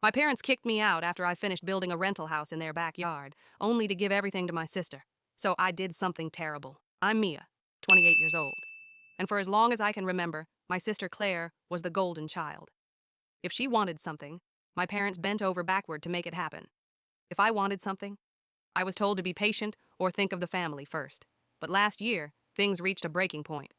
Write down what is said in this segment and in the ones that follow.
My parents kicked me out after I finished building a rental house in their backyard, only to give everything to my sister. So I did something terrible. I'm Mia, 28 years old. And for as long as I can remember, my sister Claire was the golden child. If she wanted something, my parents bent over backward to make it happen. If I wanted something, I was told to be patient or think of the family first. But last year, things reached a breaking point.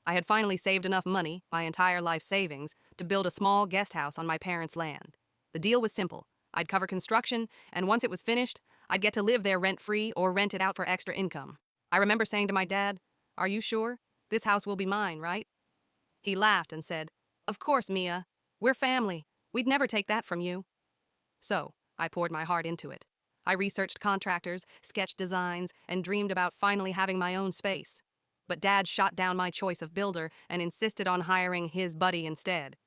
I had finally saved enough money, my entire life savings, to build a small guest house on my parents' land. The deal was simple. I'd cover construction, and once it was finished, I'd get to live there rent-free or rent it out for extra income. I remember saying to my dad, "Are you sure? This house will be mine, right?" He laughed and said, "Of course, Mia. We're family. We'd never take that from you." So, I poured my heart into it. I researched contractors, sketched designs, and dreamed about finally having my own space. But Dad shot down my choice of builder and insisted on hiring his buddy instead.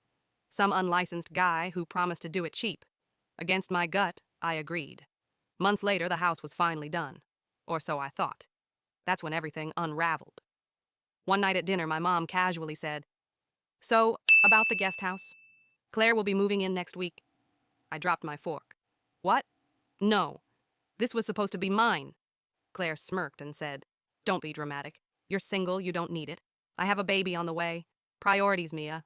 Some unlicensed guy who promised to do it cheap. Against my gut, I agreed. Months later, the house was finally done. Or so I thought. That's when everything unraveled. One night at dinner, my mom casually said, "So, about the guest house? Claire will be moving in next week." I dropped my fork. "What? No. This was supposed to be mine." Claire smirked and said, "Don't be dramatic. You're single, you don't need it. I have a baby on the way. Priorities, Mia."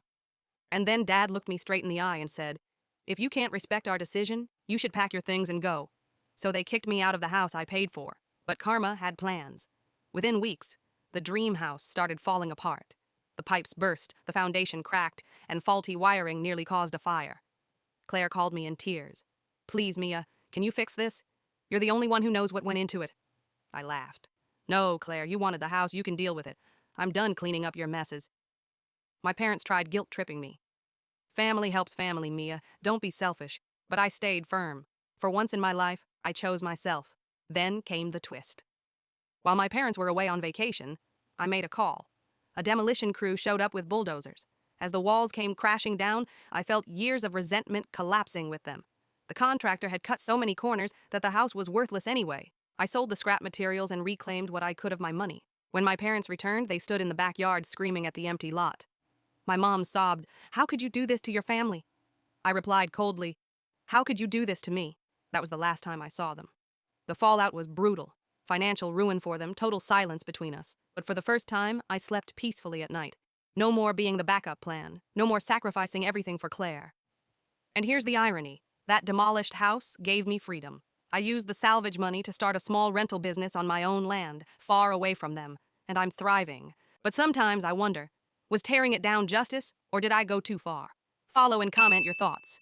And then Dad looked me straight in the eye and said, "If you can't respect our decision, you should pack your things and go." So they kicked me out of the house I paid for. But karma had plans. Within weeks, the dream house started falling apart. The pipes burst, the foundation cracked, and faulty wiring nearly caused a fire. Claire called me in tears. "Please, Mia, can you fix this? You're the only one who knows what went into it." I laughed. "No, Claire, you wanted the house, you can deal with it. I'm done cleaning up your messes." My parents tried guilt-tripping me. "Family helps family, Mia. Don't be selfish." But I stayed firm. For once in my life, I chose myself. Then came the twist. While my parents were away on vacation, I made a call. A demolition crew showed up with bulldozers. As the walls came crashing down, I felt years of resentment collapsing with them. The contractor had cut so many corners that the house was worthless anyway. I sold the scrap materials and reclaimed what I could of my money. When my parents returned, they stood in the backyard screaming at the empty lot. My mom sobbed, "How could you do this to your family?" I replied coldly, "How could you do this to me?" That was the last time I saw them. The fallout was brutal. Financial ruin for them, total silence between us. But for the first time, I slept peacefully at night. No more being the backup plan. No more sacrificing everything for Claire. And here's the irony. That demolished house gave me freedom. I used the salvage money to start a small rental business on my own land, far away from them, and I'm thriving. But sometimes I wonder, was tearing it down justice, or did I go too far? Follow and comment your thoughts.